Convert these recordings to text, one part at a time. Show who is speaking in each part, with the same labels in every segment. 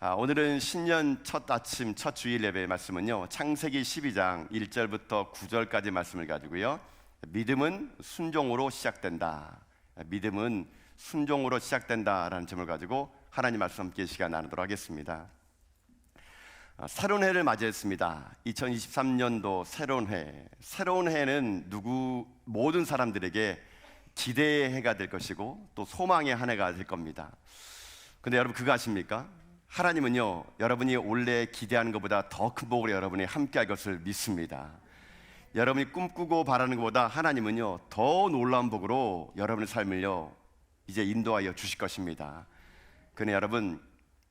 Speaker 1: 오늘은 신년 첫 아침 첫 주일 예배의 말씀은요, 창세기 12장 1절부터 9절까지 말씀을 가지고요, 믿음은 순종으로 시작된다, 믿음은 순종으로 시작된다라는 점을 가지고 하나님 말씀 함께 시간 나누도록 하겠습니다. 새로운 해를 맞이했습니다. 2023년도 새로운 해는 모든 사람들에게 기대의 해가 될 것이고 또 소망의 한 해가 될 겁니다. 근데 여러분 그거 아십니까? 하나님은요, 여러분이 원래 기대하는 것보다 더 큰 복을 여러분이 함께 할 것을 믿습니다. 여러분이 꿈꾸고 바라는 것보다 하나님은요, 더 놀라운 복으로 여러분의 삶을요, 이제 인도하여 주실 것입니다. 그러니 여러분,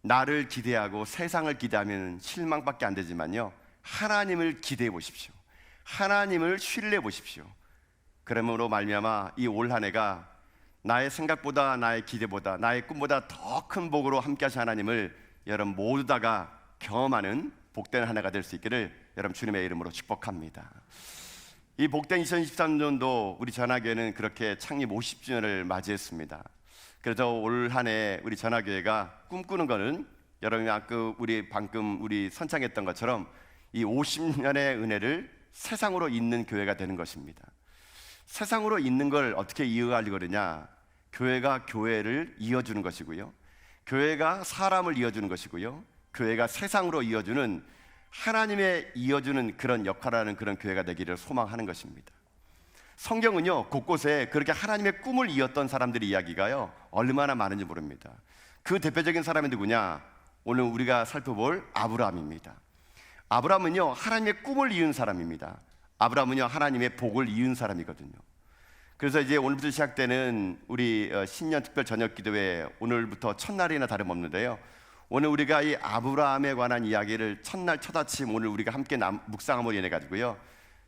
Speaker 1: 나를 기대하고 세상을 기대하면 실망밖에 안 되지만요, 하나님을 기대해 보십시오. 하나님을 신뢰해 보십시오. 그러므로 말미암아 이 올 한 해가 나의 생각보다, 나의 기대보다, 나의 꿈보다 더 큰 복으로 함께 하신 하나님을 여러분 모두 다가 경험하는 복된 한 해가 될 수 있기를 여러분 주님의 이름으로 축복합니다. 이 복된 2023년도 우리 전화교회는 그렇게 창립 50주년을 맞이했습니다. 그래서 올 한 해 우리 전화교회가 꿈꾸는 거는 여러분이 아까 방금 우리 선창했던 것처럼 이 50년의 은혜를 세상으로 잇는 교회가 되는 것입니다. 세상으로 잇는 걸 어떻게 이어가려고 그러냐? 교회가 교회를 이어주는 것이고요, 교회가 사람을 이어주는 것이고요, 교회가 세상으로 이어주는, 하나님의 이어주는 그런 역할을 하는 그런 교회가 되기를 소망하는 것입니다. 성경은요, 곳곳에 그렇게 하나님의 꿈을 이었던 사람들의 이야기가요, 얼마나 많은지 모릅니다. 그 대표적인 사람이 누구냐? 오늘 우리가 살펴볼 아브라함입니다. 아브라함은요, 하나님의 꿈을 이은 사람입니다. 아브라함은요, 하나님의 복을 이은 사람이거든요. 그래서 이제 오늘부터 시작되는 우리 신년 특별 저녁 기도회, 오늘부터 첫날이나 다름없는데요, 오늘 우리가 이 아브라함에 관한 이야기를 첫날 첫 아침 오늘 우리가 함께 묵상함으로 인해 가지고요,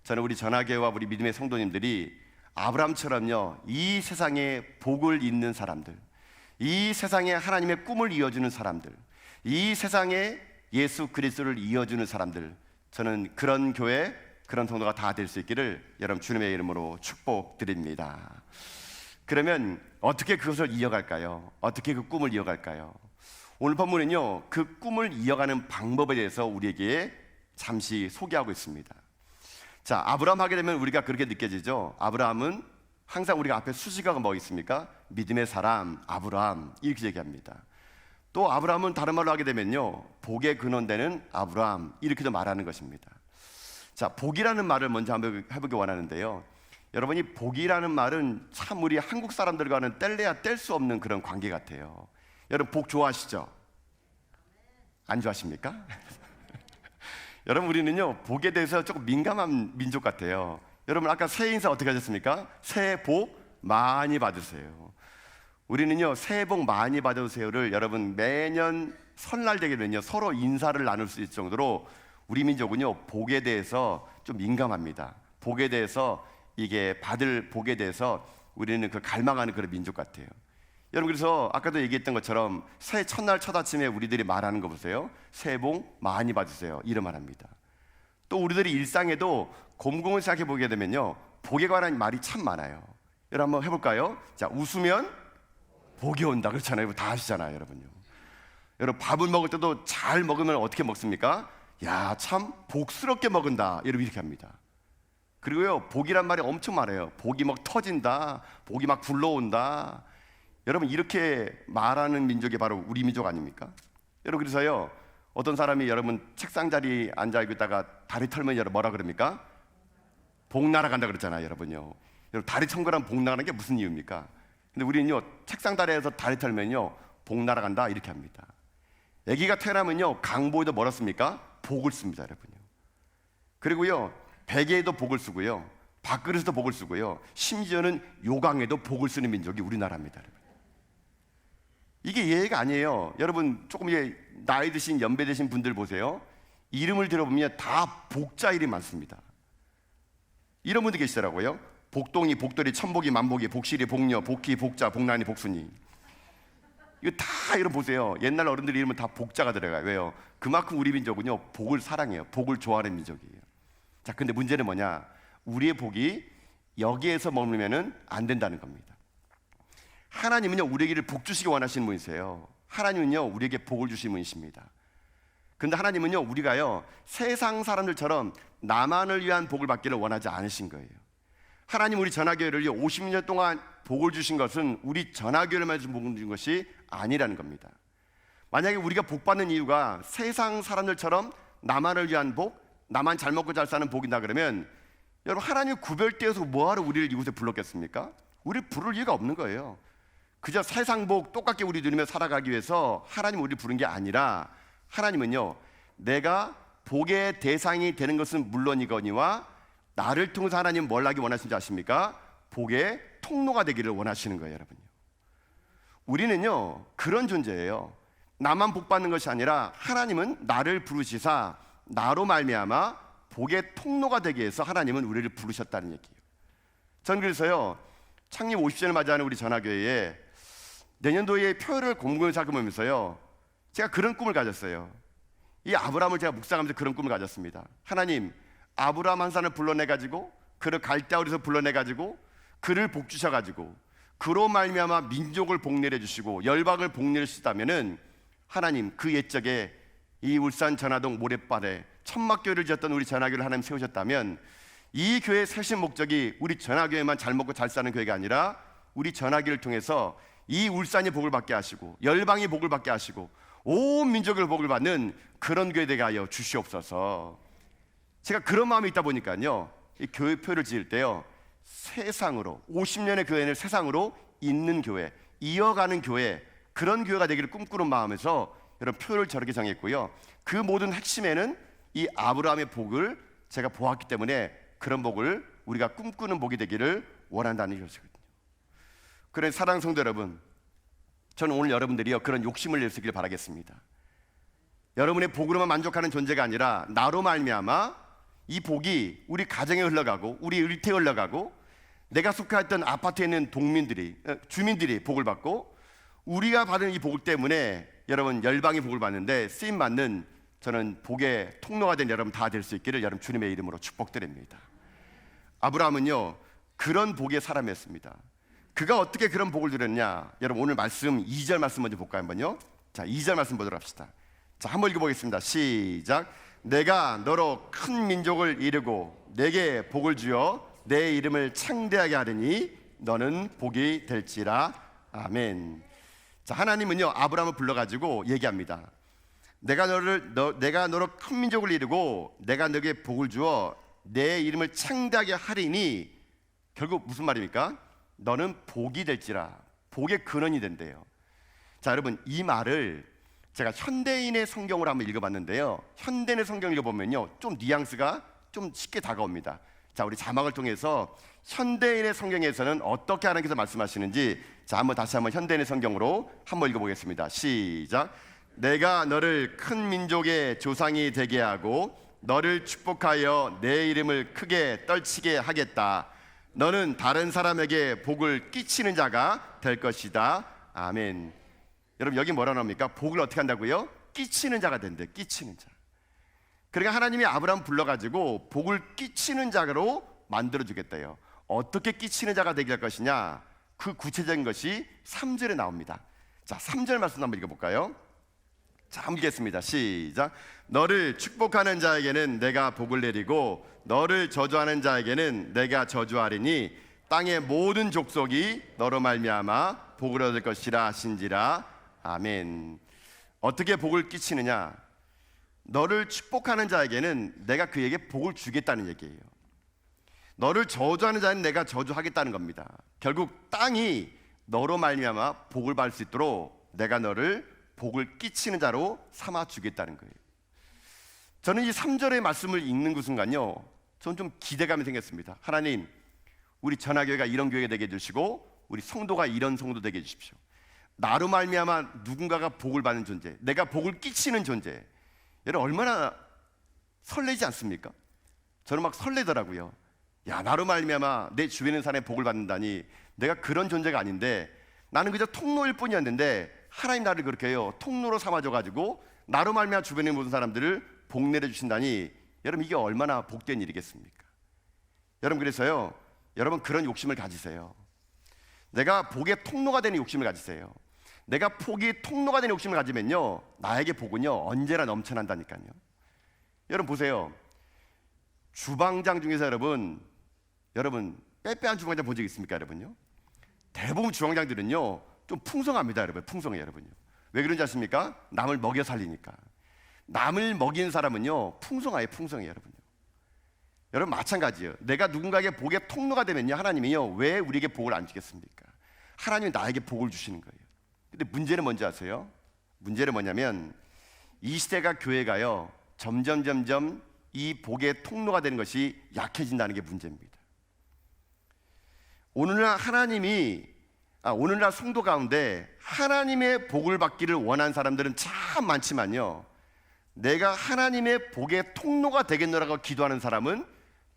Speaker 1: 저는 우리 전하교회와 우리 믿음의 성도님들이 아브라함처럼요, 이 세상에 복을 잇는 사람들, 이 세상에 하나님의 꿈을 이어주는 사람들, 이 세상에 예수 그리스도를 이어주는 사람들, 저는 그런 교회, 그런 성도가 다 될 수 있기를 여러분 주님의 이름으로 축복드립니다. 그러면 어떻게 그것을 이어갈까요? 어떻게 그 꿈을 이어갈까요? 오늘 본문은요, 그 꿈을 이어가는 방법에 대해서 우리에게 잠시 소개하고 있습니다. 자, 아브라함 하게 되면 우리가 그렇게 느껴지죠. 아브라함은 항상 우리가 앞에 수식어가 뭐 있습니까? 믿음의 사람 아브라함, 이렇게 얘기합니다. 또 아브라함은 다른 말로 하게 되면요, 복의 근원되는 아브라함, 이렇게도 말하는 것입니다. 자, 복이라는 말을 먼저 한번 해보기 원하는데요, 여러분이 복이라는 말은 참 우리 한국 사람들과는 뗄래야 뗄 수 없는 그런 관계 같아요. 여러분 복 좋아하시죠? 안 좋아하십니까? 여러분 우리는요, 복에 대해서 조금 민감한 민족 같아요. 여러분 아까 새해 인사 어떻게 하셨습니까? 새해 복 많이 받으세요. 우리는요, 새해 복 많이 받으세요를 여러분 매년 설날 되게는요, 서로 인사를 나눌 수 있을 정도로 우리 민족은요, 복에 대해서 좀 민감합니다. 복에 대해서, 이게 받을 복에 대해서 우리는 그 갈망하는 그런 민족 같아요. 여러분 그래서 아까도 얘기했던 것처럼 새해 첫날 첫 아침에 우리들이 말하는 거 보세요. 새해 복 많이 받으세요, 이런 말합니다. 또 우리들이 일상에도 곰곰이 생각해 보게 되면요, 복에 관한 말이 참 많아요. 여러분 한번 해볼까요? 자, 웃으면 복이 온다, 그렇잖아요. 다 아시잖아요, 여러분요. 여러분 밥을 먹을 때도 잘 먹으면 어떻게 먹습니까? 야, 참 복스럽게 먹은다, 여러분 이렇게 합니다. 그리고요, 복이란 말이 엄청 많아요. 복이 막 터진다, 복이 막 굴러온다. 여러분 이렇게 말하는 민족이 바로 우리 민족 아닙니까? 여러분 그래서요, 어떤 사람이 여러분 책상 자리에 앉아 있다가 다리 털면 여러분 뭐라 그럽니까? 복 날아간다 그러잖아요, 여러분요. 여러분 다리 턴 거랑 복 나가는 게 무슨 이유입니까? 근데 우리는요, 책상 다리에서 다리 털면요, 복 날아간다 이렇게 합니다. 아기가 태어나면요, 강보에도 뭐라 씁니까? 복을 씁니다, 여러분요. 그리고요, 베개에도 복을 쓰고요, 밥그릇에도 복을 쓰고요, 심지어는 요강에도 복을 쓰는 민족이 우리나라입니다, 여러분. 이게 예의가 아니에요. 여러분 조금 나이 드신, 연배 드신 분들 보세요. 이름을 들어보면 다 복자 이름이 많습니다. 이런 분들 계시더라고요. 복동이, 복돌이, 천복이, 만복이, 복실이, 복녀, 복희, 복자, 복난이, 복순이. 이거 다 이름 보세요. 옛날 어른들 이름은 다 복자가 들어가요. 왜요? 그만큼 우리 민족은요, 복을 사랑해요. 복을 좋아하는 민족이에요. 자, 근데 문제는 뭐냐? 우리의 복이 여기에서 머물면은 안 된다는 겁니다. 하나님은요, 우리에게 복 주시기 원하시는 분이세요. 하나님은요 우리에게 복을 주신 분이십니다. 근데 하나님은요 우리가요 세상 사람들처럼 나만을 위한 복을 받기를 원하지 않으신 거예요. 하나님 우리 전화교회를요 50년 동안 복을 주신 것은 우리 전화교회를만 준 복을 주신 것이 아니라는 겁니다. 만약에 우리가 복 받는 이유가 세상 사람들처럼 나만을 위한 복, 나만 잘 먹고 잘 사는 복이다 그러면 여러분 하나님 구별되어서 뭐하러 우리를 이곳에 불렀겠습니까? 우리를 부를 이유가 없는 거예요. 그저 세상 복 똑같게 우리 누리며 살아가기 위해서 하나님 우리를 부른 게 아니라 하나님은요 내가 복의 대상이 되는 것은 물론이거니와 나를 통해서 하나님 뭘 하기 원하시는지 아십니까? 복의 통로가 되기를 원하시는 거예요. 여러분요 우리는요 그런 존재예요. 나만 복 받는 것이 아니라 하나님은 나를 부르시사 나로 말미암아 복의 통로가 되기 위해서 하나님은 우리를 부르셨다는 얘기예요. 전 그래서요 창립 50주년을 맞이하는 우리 전화교회에 내년도에 표를 공공을 살펴보면서요 제가 그런 꿈을 가졌어요. 이 아브라함을 제가 묵상하면서 그런 꿈을 가졌습니다. 하나님, 아브라함 한 사람을 불러내가지고 그를 갈대아우리에서 불러내가지고 그를 복 주셔가지고 그로 말미암아 민족을 복내려 주시고 열방을 복내려 주시다면은 하나님 그 옛적에 이 울산 전화동 모래밭에 천막교회를 지었던 우리 전화교회를 하나님 세우셨다면 이 교회의 세신 목적이 우리 전화교회만 잘 먹고 잘 사는 교회가 아니라 우리 전화교회를 통해서 이 울산이 복을 받게 하시고 열방이 복을 받게 하시고 온 민족을 복을 받는 그런 교회 되게 하여 주시옵소서. 제가 그런 마음이 있다 보니까요 이 교회표를 지을 때요 세상으로 50년의 교회는 세상으로 있는 교회, 이어가는 교회, 그런 교회가 되기를 꿈꾸는 마음에서 여러분 표를 저렇게 정했고요. 그 모든 핵심에는 이 아브라함의 복을 제가 보았기 때문에 그런 복을 우리가 꿈꾸는 복이 되기를 원한다는 것이거든요. 그래 사랑하는 성도 여러분, 저는 오늘 여러분들이요 그런 욕심을 낼 수 있기를 바라겠습니다. 여러분의 복으로만 만족하는 존재가 아니라 나로 말미암아 이 복이 우리 가정에 흘러가고 우리 일터에 흘러가고 내가 속해있던 아파트에 있는 주민들이 복을 받고 우리가 받은 이 복 때문에 여러분 열방이 복을 받는데 쓰임받는 저는 복의 통로가 된 여러분 다 될 수 있기를 여러분 주님의 이름으로 축복드립니다. 아브라함은요 그런 복의 사람이었습니다. 그가 어떻게 그런 복을 누렸냐? 여러분 오늘 말씀 2절 말씀 먼저 볼까요? 한번요. 자 2절 말씀 보도록 합시다. 자 한번 읽어보겠습니다. 시작. 내가 너로 큰 민족을 이루고 내게 복을 주어 내 이름을 창대하게 하리니 너는 복이 될지라. 아멘. 자 하나님은요 아브라함을 불러가지고 얘기합니다. 내가 너로 큰 민족을 이루고 내가 너에게 복을 주어 내 이름을 창대하게 하리니 결국 무슨 말입니까? 너는 복이 될지라. 복의 근원이 된대요. 자 여러분 이 말을 제가 현대인의 성경으로 한번 읽어봤는데요 현대인의 성경 읽어보면요 좀 뉘앙스가 좀 쉽게 다가옵니다. 자 우리 자막을 통해서 현대인의 성경에서는 어떻게 하나님께서 말씀하시는지 자 한번 다시 한번 현대인의 성경으로 한번 읽어보겠습니다. 시작. 내가 너를 큰 민족의 조상이 되게 하고 너를 축복하여 내 이름을 크게 떨치게 하겠다. 너는 다른 사람에게 복을 끼치는 자가 될 것이다. 아멘. 여러분 여기 뭐라 나옵니까? 복을 어떻게 한다고요? 끼치는 자가 된대. 끼치는 자. 그러니까 하나님이 아브라함 불러가지고 복을 끼치는 자로 만들어주겠대요. 어떻게 끼치는 자가 되게 할 것이냐? 그 구체적인 것이 3절에 나옵니다. 자 3절 말씀 한번 읽어볼까요? 자 한번 읽겠습니다. 시작. 너를 축복하는 자에게는 내가 복을 내리고 너를 저주하는 자에게는 내가 저주하리니 땅의 모든 족속이 너로 말미암아 복을 얻을 것이라 하신지라. 아멘. 어떻게 복을 끼치느냐? 너를 축복하는 자에게는 내가 그에게 복을 주겠다는 얘기예요. 너를 저주하는 자는 내가 저주하겠다는 겁니다. 결국 땅이 너로 말미암아 복을 받을 수 있도록 내가 너를 복을 끼치는 자로 삼아 주겠다는 거예요. 저는 이 3절의 말씀을 읽는 그 순간요 저는 좀 기대감이 생겼습니다. 하나님 우리 전화교회가 이런 교회가 되게 해주시고 우리 성도가 이런 성도 되게 해주십시오. 나로 말미암아 누군가가 복을 받는 존재, 내가 복을 끼치는 존재. 여러분 얼마나 설레지 않습니까? 저는 막 설레더라고요. 야 나로 말미암아 내 주변에 있는 사람의 복을 받는다니. 내가 그런 존재가 아닌데 나는 그저 통로일 뿐이었는데 하나님 나를 그렇게 해요 통로로 삼아줘가지고 나로 말미암아 주변에 모든 사람들을 복 내려주신다니. 여러분 이게 얼마나 복된 일이겠습니까? 여러분 그래서요 여러분 그런 욕심을 가지세요. 내가 복의 통로가 되는 욕심을 가지세요. 내가 복이 통로가 되는 욕심을 가지면요, 나에게 복은요 언제나 넘쳐난다니까요. 여러분 보세요. 주방장 중에서 여러분 빼빼한 주방장 본 적 있습니까, 여러분요? 대부분 주방장들은요 좀 풍성합니다, 여러분. 풍성해요, 여러분요. 왜 그런지 아십니까? 남을 먹여 살리니까. 남을 먹이는 사람은요 풍성해요, 여러분요. 여러분 마찬가지예요. 내가 누군가에게 복의 통로가 되면요, 하나님이요 왜 우리에게 복을 안 주겠습니까? 하나님이 나에게 복을 주시는 거예요. 근데 문제는 뭔지 아세요? 문제는 뭐냐면 이 시대가 교회가요 점점 이 복의 통로가 되는 것이 약해진다는 게 문제입니다. 오늘날 성도 가운데 하나님의 복을 받기를 원하는 사람들은 참 많지만요, 내가 하나님의 복의 통로가 되겠노라고 기도하는 사람은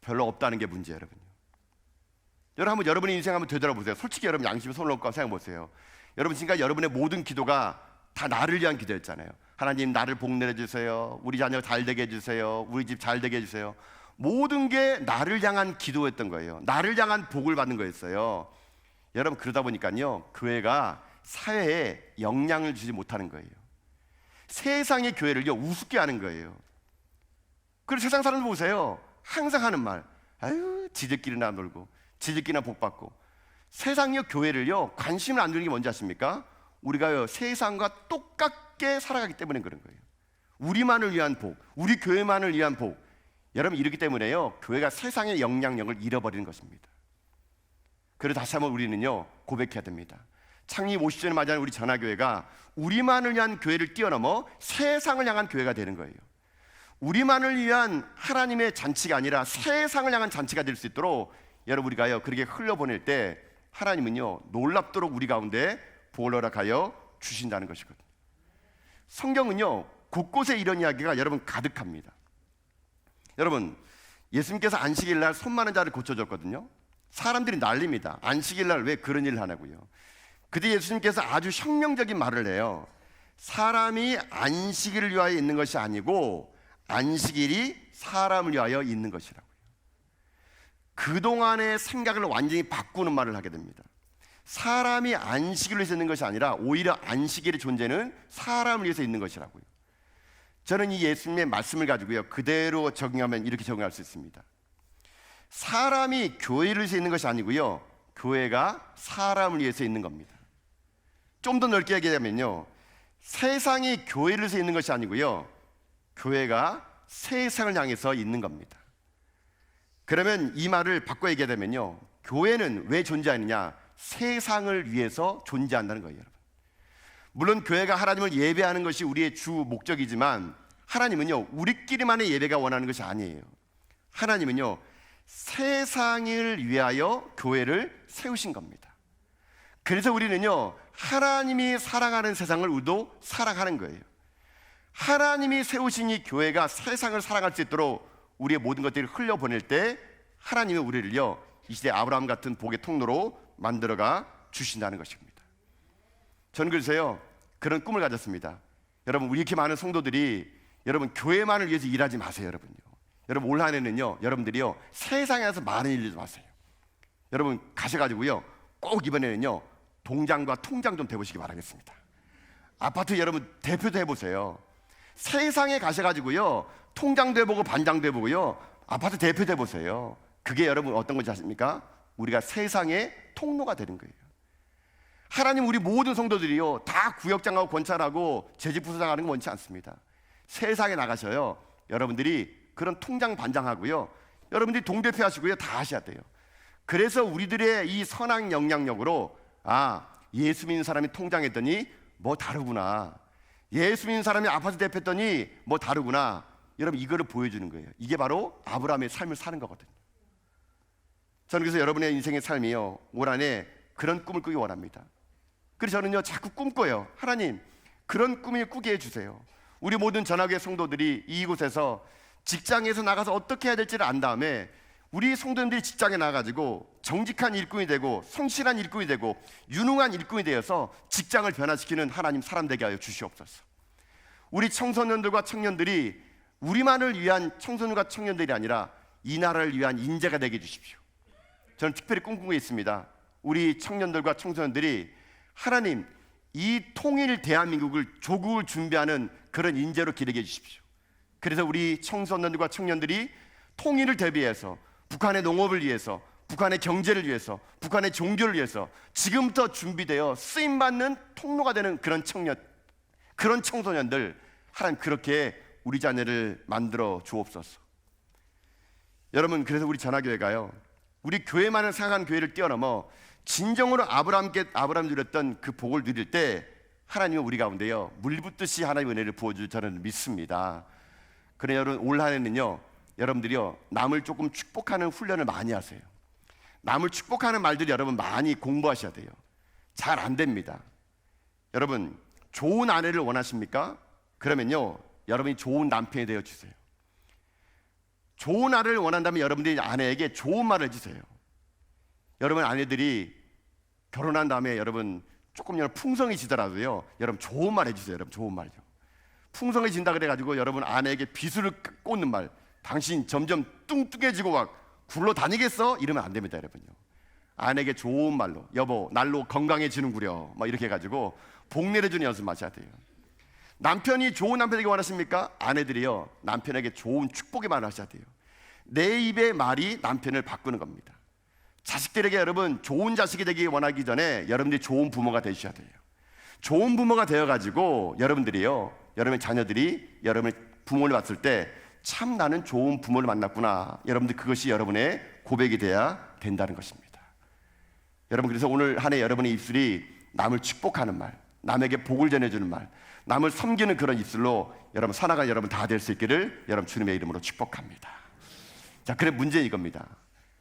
Speaker 1: 별로 없다는 게 문제예요, 여러분요. 여러분 한번 여러분의 인생 한번 되돌아보세요. 솔직히 여러분 양심에 손을 얹고 생각해 보세요. 여러분 지금까지 여러분의 모든 기도가 다 나를 위한 기도였잖아요. 하나님 나를 복 내려주세요. 우리 자녀 잘 되게 해주세요. 우리 집 잘 되게 해주세요. 모든 게 나를 향한 기도였던 거예요. 나를 향한 복을 받는 거였어요. 여러분 그러다 보니까요 교회가 사회에 영향을 주지 못하는 거예요. 세상의 교회를요 우습게 하는 거예요. 그리고 세상 사람들 보세요. 항상 하는 말, 아유 지들끼리나 놀고 지들끼리나 복 받고. 세상의 교회를요 관심을 안 두는 게 뭔지 아십니까? 우리가요 세상과 똑같게 살아가기 때문에 그런 거예요. 우리만을 위한 복, 우리 교회만을 위한 복. 여러분 이렇기 때문에요 교회가 세상의 영향력을 잃어버리는 것입니다. 그래서 다시 한번 우리는요 고백해야 됩니다. 창립 50주년을 맞이하는 우리 전화교회가 우리만을 위한 교회를 뛰어넘어 세상을 향한 교회가 되는 거예요. 우리만을 위한 하나님의 잔치가 아니라 세상을 향한 잔치가 될 수 있도록 여러분 우리가요 그렇게 흘려보낼 때 하나님은요 놀랍도록 우리 가운데 복을 허락하여 주신다는 것이거든요. 성경은요 곳곳에 이런 이야기가 여러분 가득합니다. 여러분 예수님께서 안식일 날 손 많은 자를 고쳐줬거든요. 사람들이 난립니다. 안식일 날 왜 그런 일을 하냐고요. 그때 예수님께서 아주 혁명적인 말을 해요. 사람이 안식일을 위하여 있는 것이 아니고 안식일이 사람을 위하여 있는 것이라고요. 그동안의 생각을 완전히 바꾸는 말을 하게 됩니다. 사람이 안식일을 위해서 있는 것이 아니라 오히려 안식일의 존재는 사람을 위해서 있는 것이라고요. 저는 이 예수님의 말씀을 가지고요 그대로 적용하면 이렇게 적용할 수 있습니다. 사람이 교회를 위해서 있는 것이 아니고요 교회가 사람을 위해서 있는 겁니다. 좀 더 넓게 얘기하면요 세상이 교회를 위해서 있는 것이 아니고요 교회가 세상을 향해서 있는 겁니다. 그러면 이 말을 바꿔 얘기하면요 교회는 왜 존재하느냐? 세상을 위해서 존재한다는 거예요. 여러분. 물론 교회가 하나님을 예배하는 것이 우리의 주 목적이지만 하나님은요 우리끼리만의 예배가 원하는 것이 아니에요. 하나님은요 세상을 위하여 교회를 세우신 겁니다. 그래서 우리는요 하나님이 사랑하는 세상을 우리도 사랑하는 거예요. 하나님이 세우신 이 교회가 세상을 사랑할 수 있도록 우리의 모든 것들을 흘려보낼 때 하나님이 우리를요 이 시대 아브라함 같은 복의 통로로 만들어가 주신다는 것입니다. 저는 그래서요 그런 꿈을 가졌습니다. 여러분 우리 이렇게 많은 성도들이 여러분 교회만을 위해서 일하지 마세요. 여러분요. 여러분 올 한 해는요 여러분들이요 세상에서 많은 일 하지 마세요. 여러분 가셔가지고요 꼭 이번에는요 동장과 통장 좀 돼보시기 바라겠습니다. 아파트 여러분 대표도 해보세요. 세상에 가셔가지고요 통장도 해보고 반장도 해보고요 아파트 대표도 해보세요. 그게 여러분 어떤 건지 아십니까? 우리가 세상의 통로가 되는 거예요. 하나님 우리 모든 성도들이요 다 구역장하고 권찰하고 재직부서장하는 건 원치 않습니다. 세상에 나가셔요 여러분들이 그런 통장 반장하고요 여러분들이 동대표 하시고요 다 하셔야 돼요. 그래서 우리들의 이 선한 영향력으로 예수 믿는 사람이 통장했더니 뭐 다르구나, 예수 믿는 사람이 아파트 대표했더니 뭐 다르구나, 여러분 이거를 보여주는 거예요. 이게 바로 아브라함의 삶을 사는 거거든요. 저는 그래서 여러분의 인생의 삶이요 올 한해 그런 꿈을 꾸기 원합니다. 그래서 저는요 자꾸 꿈꿔요. 하나님 그런 꿈을 꾸게 해주세요. 우리 모든 전학의 성도들이 이곳에서 직장에서 나가서 어떻게 해야 될지를 안 다음에 우리 성도님들이 직장에 나가가지고 정직한 일꾼이 되고 성실한 일꾼이 되고 유능한 일꾼이 되어서 직장을 변화시키는 하나님 사람 되게 하여 주시옵소서. 우리 청소년들과 청년들이 우리만을 위한 청소년과 청년들이 아니라 이 나라를 위한 인재가 되게 해주십시오. 저는 특별히 꿈꾸고 있습니다. 우리 청년들과 청소년들이 하나님 이 통일 대한민국을 조국을 준비하는 그런 인재로 기록해 주십시오. 그래서 우리 청소년들과 청년들이 통일을 대비해서 북한의 농업을 위해서, 북한의 경제를 위해서, 북한의 종교를 위해서 지금부터 준비되어 쓰임받는 통로가 되는 그런 청년, 그런 청소년들, 하나님 그렇게 우리 자녀를 만들어 주옵소서. 여러분, 그래서 우리 전화교회가요, 우리 교회만을 생각하는 교회를 뛰어넘어 진정으로 아브라함 누렸던 그 복을 누릴 때 하나님은 우리 가운데요 물붓듯이 하나님의 은혜를 부어줄 저는 믿습니다. 그래 여러분, 올 한해는요 여러분들이요 남을 조금 축복하는 훈련을 많이 하세요. 남을 축복하는 말들이 여러분 많이 공부하셔야 돼요. 잘 안 됩니다. 여러분, 좋은 아내를 원하십니까? 그러면요 여러분이 좋은 남편이 되어 주세요. 좋은 아내를 원한다면 여러분들이 아내에게 좋은 말을 해주세요. 여러분 아내들이 결혼한 다음에 여러분 조금 풍성해지더라도요 여러분 좋은 말 해주세요. 여러분 좋은 말요. 풍성해진다 그래가지고 여러분 아내에게 비수를 꽂는 말, 당신 점점 뚱뚱해지고 막 굴러다니겠어? 이러면 안 됩니다. 여러분요, 아내에게 좋은 말로, 여보 날로 건강해지는구려 막 이렇게 해가지고 복 내려주는 연습 마셔야 돼요. 남편이 좋은 남편에게 원하십니까? 아내들이요 남편에게 좋은 축복의 말을 하셔야 돼요. 내 입의 말이 남편을 바꾸는 겁니다. 자식들에게 여러분 좋은 자식이 되기 원하기 전에 여러분들이 좋은 부모가 되셔야 돼요. 좋은 부모가 되어가지고 여러분들이요, 여러분의 자녀들이 여러분의 부모를 봤을 때 참 나는 좋은 부모를 만났구나, 여러분들 그것이 여러분의 고백이 돼야 된다는 것입니다. 여러분, 그래서 오늘 한 해 여러분의 입술이 남을 축복하는 말, 남에게 복을 전해주는 말, 남을 섬기는 그런 입술로 여러분 살아가 여러분 다 될 수 있기를 여러분 주님의 이름으로 축복합니다. 자, 그래 문제는 이겁니다.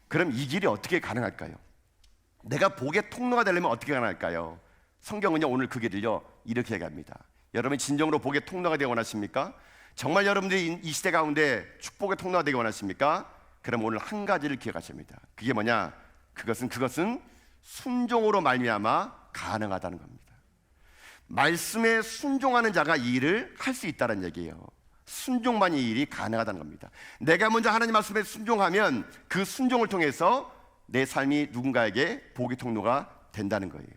Speaker 1: 그럼 이 길이 어떻게 가능할까요? 내가 복의 통로가 되려면 어떻게 가능할까요? 성경은요 오늘 그 길을요 이렇게 얘기합니다. 여러분이 진정으로 복의 통로가 되기 원하십니까? 정말 여러분들이 이 시대 가운데 축복의 통로가 되기 원하십니까? 그럼 오늘 한 가지를 기억하셔야 합니다. 그게 뭐냐? 그것은 순종으로 말미암아 가능하다는 겁니다. 말씀에 순종하는 자가 이 일을 할 수 있다는 얘기예요. 순종만이 이 일이 가능하다는 겁니다. 내가 먼저 하나님 말씀에 순종하면 그 순종을 통해서 내 삶이 누군가에게 복의 통로가 된다는 거예요.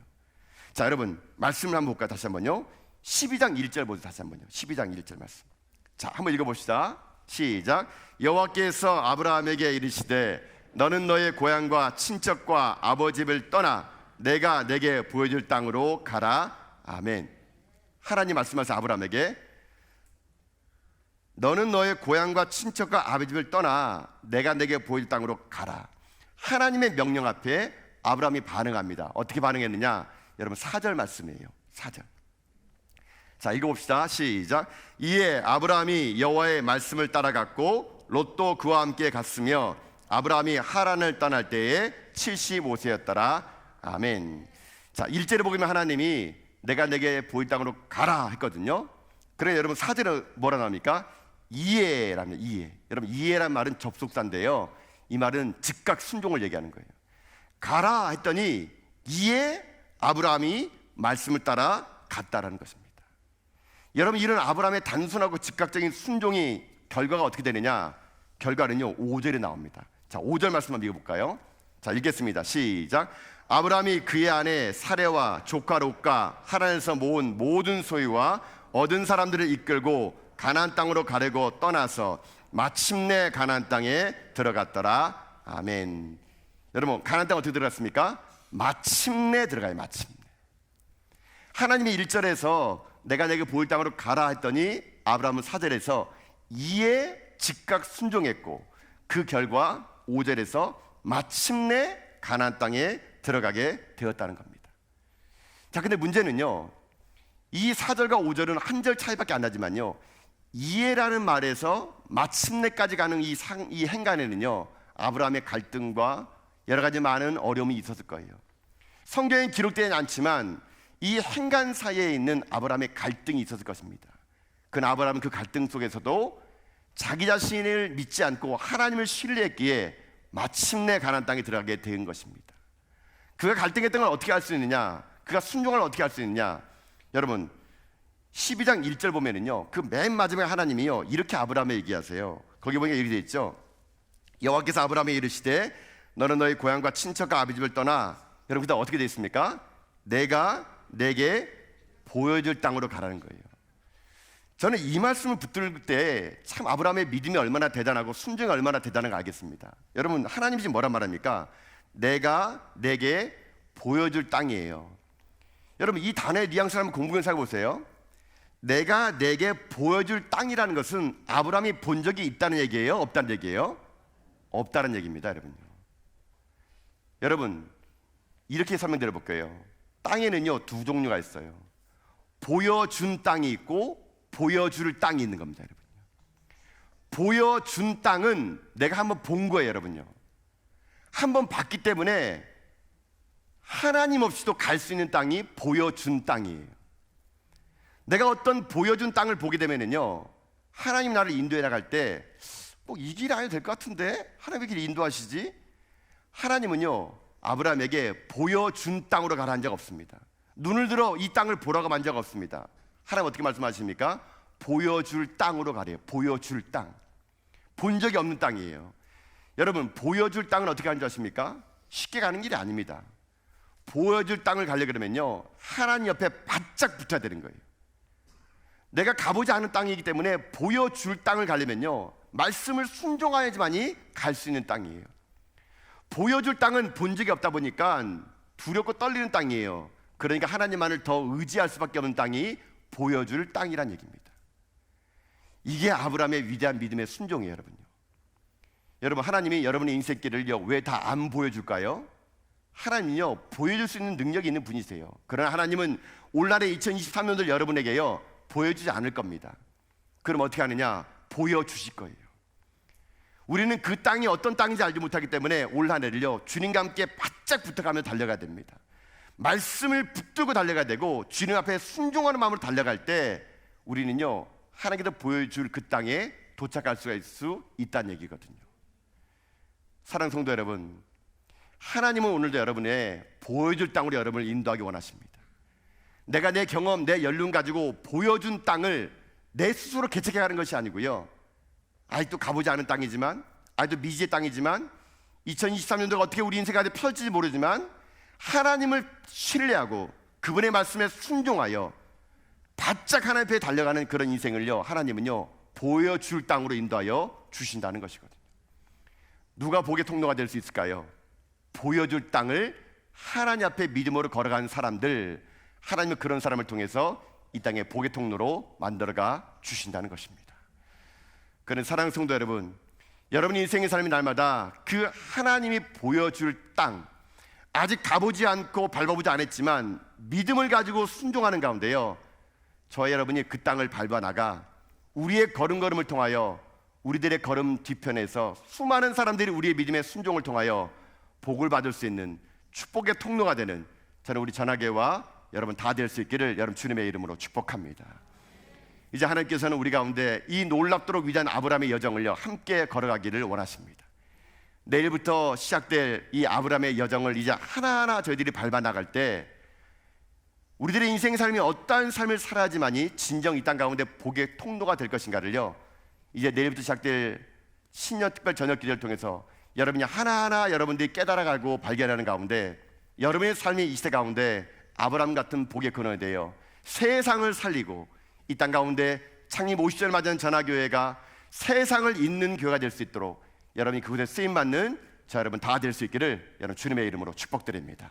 Speaker 1: 자, 여러분 말씀을 한번 볼까요? 다시 한번요. 12장 1절 보세요. 다시 한번요. 12장 1절 말씀. 자, 한번 읽어봅시다. 시작. 여호와께서 아브라함에게 이르시되 너는 너의 고향과 친척과 아버지 집을 떠나 내가 내게 보여줄 땅으로 가라. 아멘. 하나님 말씀하신 아브라함에게 너는 너의 고향과 친척과 아버지 집을 떠나 내가 내게 보여줄 땅으로 가라. 하나님의 명령 앞에 아브라함이 반응합니다. 어떻게 반응했느냐? 여러분 4절 말씀이에요. 4절. 자, 읽어봅시다. 시작. 이에 아브라함이 여호와의 말씀을 따라갔고 롯도 그와 함께 갔으며 아브라함이 하란을 떠날 때에 75세였더라. 아멘. 자, 1절에 보면 하나님이 내가 내게 보일 땅으로 가라 했거든요. 그래 여러분 4절은 뭐라 나옵니까? 이해랍니다. 이해. 여러분 이해란 말은 접속사인데요, 이 말은 즉각 순종을 얘기하는 거예요. 가라 했더니 이에 아브라함이 말씀을 따라 갔다라는 것입니다. 여러분 이런 아브라함의 단순하고 즉각적인 순종이 결과가 어떻게 되느냐? 결과는요 5절에 나옵니다. 자, 5절 말씀 한번 읽어볼까요? 자, 읽겠습니다. 시작. 아브라함이 그의 아내 사레와 조카 롯과 하란에서 모은 모든 소유와 얻은 사람들을 이끌고 가나안 땅으로 가려고 떠나서 마침내 가나안 땅에 들어갔더라. 아멘. 여러분 가나안 땅 어떻게 들어갔습니까? 마침내 들어가요. 마침내. 하나님이 1절에서 내가 내게 보일 땅으로 가라 했더니 아브라함은 4절에서 이에 즉각 순종했고 그 결과 5절에서 마침내 가나안 땅에 들어가게 되었다는 겁니다. 자, 근데 문제는요, 이 4절과 5절은 한 절 차이밖에 안 나지만요, 이해라는 말에서 마침내까지 가는 이 행간에는요 아브라함의 갈등과 여러 가지 많은 어려움이 있었을 거예요. 성경에 기록되지 않지만 이 행간 사이에 있는 아브라함의 갈등이 있었을 것입니다. 그러나 아브라함은 그 갈등 속에서도 자기 자신을 믿지 않고 하나님을 신뢰했기에 마침내 가나안 땅에 들어가게 된 것입니다. 그가 갈등했던 걸 어떻게 할 수 있느냐? 그가 순종을 어떻게 할 수 있느냐? 여러분 12장 1절 보면은요 그 맨 마지막에 하나님이요 이렇게 아브라함에 얘기하세요. 거기 보니까 이렇게 되어 있죠. 여호와께서 아브라함에 이르시되 너는 너희 고향과 친척과 아버지 집을 떠나. 여러분 그다음 어떻게 되어 있습니까? 내가 내게 보여줄 땅으로 가라는 거예요. 저는 이 말씀을 붙들 때 참 아브라함의 믿음이 얼마나 대단하고 순종이 얼마나 대단한가 알겠습니다. 여러분, 하나님이 지금 뭐란 말합니까? 내가 내게 보여줄 땅이에요. 여러분, 이 단어의 뉘앙스를 한번 공부해서 해보세요. 내가 내게 보여줄 땅이라는 것은 아브라함이 본 적이 있다는 얘기예요? 없다는 얘기예요? 없다는 얘기입니다, 여러분요. 여러분, 이렇게 설명드려 볼게요. 땅에는요, 두 종류가 있어요. 보여준 땅이 있고 보여줄 땅이 있는 겁니다, 여러분요. 보여준 땅은 내가 한번 본 거예요, 여러분요. 한번 봤기 때문에 하나님 없이도 갈 수 있는 땅이 보여준 땅이에요. 내가 어떤 보여준 땅을 보게 되면은요, 하나님 나를 인도해 나갈 때 뭐 이 길 아니도 될 것 같은데 하나님의 길 인도하시지? 하나님은요, 아브라함에게 보여준 땅으로 가라는 적 없습니다. 눈을 들어 이 땅을 보라고 한 적 없습니다. 하나님 어떻게 말씀하십니까? 보여줄 땅으로 가래요. 보여줄 땅. 본 적이 없는 땅이에요. 여러분, 보여줄 땅은 어떻게 하는 줄 아십니까? 쉽게 가는 길이 아닙니다. 보여줄 땅을 가려고 그러면요, 하나님 옆에 바짝 붙어야 되는 거예요. 내가 가보지 않은 땅이기 때문에 보여줄 땅을 가려면요, 말씀을 순종해야지만이 갈 수 있는 땅이에요. 보여줄 땅은 본 적이 없다 보니까 두렵고 떨리는 땅이에요. 그러니까 하나님만을 더 의지할 수밖에 없는 땅이 보여줄 땅이란 얘기입니다. 이게 아브라함의 위대한 믿음의 순종이에요, 여러분요. 여러분, 하나님이 여러분의 인생길을요, 왜 다 안 보여줄까요? 하나님은요, 보여줄 수 있는 능력이 있는 분이세요. 그러나 하나님은 올한해 2023년도 여러분에게요, 보여주지 않을 겁니다. 그럼 어떻게 하느냐? 보여주실 거예요. 우리는 그 땅이 어떤 땅인지 알지 못하기 때문에 올 한해를요, 주님과 함께 바짝 붙어가며 달려가야 됩니다. 말씀을 붙들고 달려가야 되고 주님 앞에 순종하는 마음으로 달려갈 때 우리는요, 하나님께서 보여줄 그 땅에 도착할 수가 있을 수 있다는 얘기거든요. 사랑하는 성도 여러분, 하나님은 오늘도 여러분의 보여줄 땅으로 여러분을 인도하기 원하십니다. 내가 내 경험, 내 연륜 가지고 보여준 땅을 내 스스로 개척해가는 것이 아니고요, 아직도 가보지 않은 땅이지만, 아직도 미지의 땅이지만, 2023년도가 어떻게 우리 인생 가운데 펼칠지 모르지만 하나님을 신뢰하고 그분의 말씀에 순종하여 바짝 하나님 앞에 달려가는 그런 인생을요, 하나님은요, 보여줄 땅으로 인도하여 주신다는 것이거든요. 누가 복의 통로가 될 수 있을까요? 보여줄 땅을 하나님 앞에 믿음으로 걸어가는 사람들, 하나님은 그런 사람을 통해서 이 땅에 복의 통로로 만들어가 주신다는 것입니다. 그런 사랑하는 성도 여러분, 여러분의 인생의 삶이 날마다 그 하나님이 보여줄 땅, 아직 가보지 않고 밟아보지 않았지만 믿음을 가지고 순종하는 가운데요, 저와 여러분이 그 땅을 밟아나가 우리의 걸음걸음을 통하여 우리들의 걸음 뒤편에서 수많은 사람들이 우리의 믿음의 순종을 통하여 복을 받을 수 있는 축복의 통로가 되는 저는 우리 전하계와 여러분 다 될 수 있기를 여러분 주님의 이름으로 축복합니다. 이제 하나님께서는 우리 가운데 이 놀랍도록 위대한 아브라함의 여정을요, 함께 걸어가기를 원하십니다. 내일부터 시작될 이 아브라함의 여정을 이제 하나하나 저희들이 밟아 나갈 때 우리들의 인생의 삶이 어떠한 삶을 살아야지만이 진정 이 땅 가운데 복의 통로가 될 것인가를요, 이제 내일부터 시작될 신년 특별 저녁 기도를 통해서 여러분이 하나하나 여러분들이 깨달아가고 발견하는 가운데 여러분의 삶이 이 시대 가운데 아브라함 같은 복의 근원이 되어 세상을 살리고 이 땅 가운데 창립 50주년을 맞은 전화교회가 세상을 잇는 교회가 될 수 있도록 여러분이 그곳에 쓰임받는 저 여러분 다 될 수 있기를 여러분 주님의 이름으로 축복드립니다.